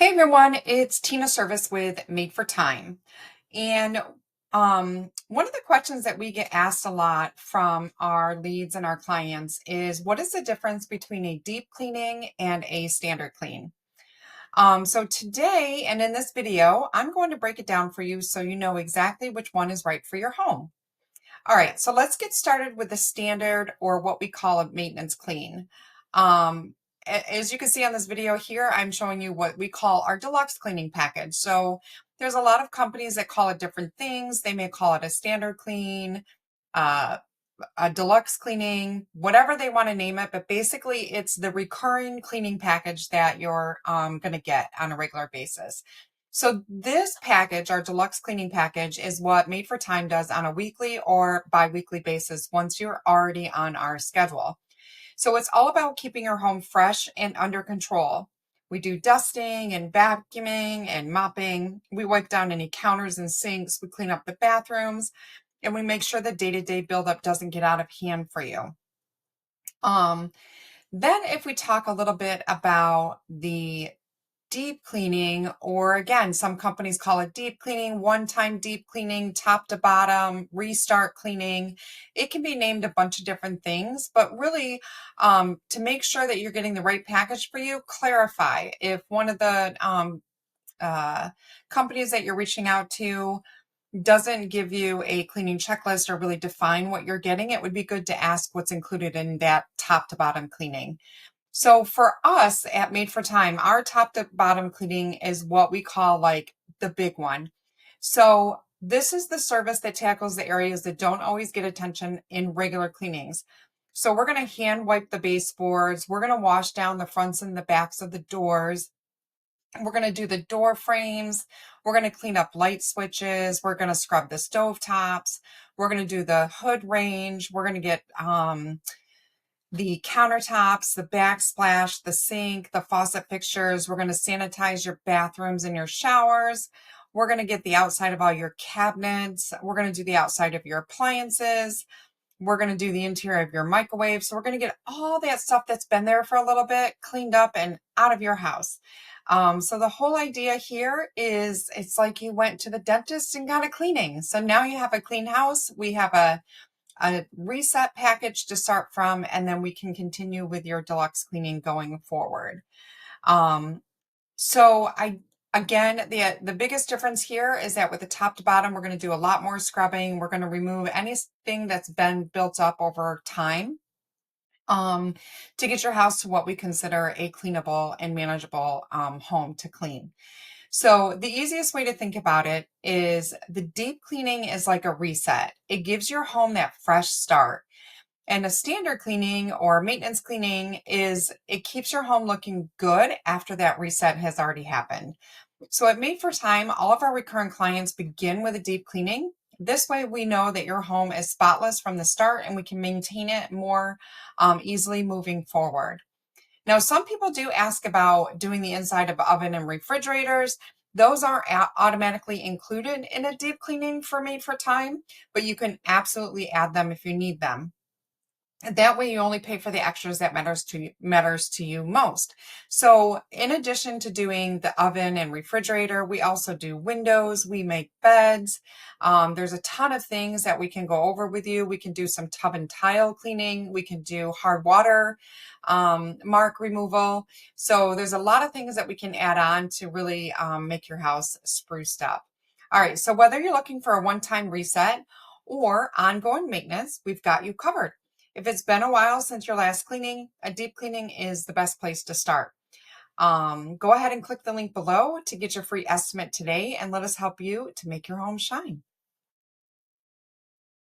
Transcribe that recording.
Hey everyone, it's Tina Service with Made for Time. And one of the questions that we get asked a lot from our leads and our clients is what is the difference between a deep cleaning and a standard clean? So today and in this video, I'm going to break it down for you so you know exactly which one is right for your home. All right, so let's get started with the standard or what we call a maintenance clean. Um, as you can see on this video here, I'm showing you what we call our deluxe cleaning package. So there's a lot of companies that call it different things. They may call it a standard clean, uh, a deluxe cleaning, whatever they want to name it. But basically, it's the recurring cleaning package that you're going to get on a regular basis. So this package, our deluxe cleaning package, is what Made for Time does on a weekly or bi-weekly basis once you're already on our schedule. So it's all about keeping your home fresh and under control. We do dusting and vacuuming and mopping. We wipe down any counters and sinks. We clean up the bathrooms and we make sure the day-to-day buildup doesn't get out of hand for you. Um, then if we talk a little bit about the deep cleaning, or again, some companies call it deep cleaning, one-time deep cleaning, top to bottom, restart cleaning. It can be named a bunch of different things, but really to make sure that you're getting the right package for you, clarify if one of the companies that you're reaching out to doesn't give you a cleaning checklist or really define what you're getting. It would be good to ask what's included in that top to bottom cleaning. So for us at Made for Time, our top to bottom cleaning is what we call like the big one. So this is the service that tackles the areas that don't always get attention in regular cleanings. So we're going to hand wipe the baseboards. We're going to wash down the fronts and the backs of the doors. We're going to do the door frames. We're going to clean up light switches. We're going to scrub the stove tops. We're going to do the hood range. We're going to get the countertops, the backsplash, the sink, the faucet fixtures. We're going to sanitize your bathrooms and your showers. We're going to get the outside of all your cabinets. We're going to do the outside of your appliances. We're going to do the interior of your microwave. So we're going to get all that stuff that's been there for a little bit cleaned up and out of your house. So the whole idea here is it's like you went to the dentist and got a cleaning. So now you have a clean house. We have a reset package to start from, and then we can continue with your deluxe cleaning going forward. So again, the biggest difference here is that with the top to bottom, we're going to do a lot more scrubbing. We're going to remove anything that's been built up over time to get your house to what we consider a cleanable and manageable home to clean. So the easiest way to think about it is the deep cleaning is like a reset. It gives your home that fresh start. And a standard cleaning or maintenance cleaning is it keeps your home looking good after that reset has already happened. So at Made for Time, all of our recurring clients begin with a deep cleaning. This way we know that your home is spotless from the start and we can maintain it more easily moving forward. Now, some people do ask about doing the inside of oven and refrigerators. Those aren't automatically included in a deep cleaning for Made for Time, but you can absolutely add them if you need them. That way you only pay for the extras that matters to you most. So in addition to doing the oven and refrigerator, we also do windows, we make beds. There's a ton of things that we can go over with you. We can do some tub and tile cleaning. We can do hard water mark removal. So there's a lot of things that we can add on to really make your house spruced up. All right, so whether you're looking for a one-time reset or ongoing maintenance, we've got you covered. If it's been a while since your last cleaning, a deep cleaning is the best place to start. Go ahead and click the link below to get your free estimate today and let us help you to make your home shine.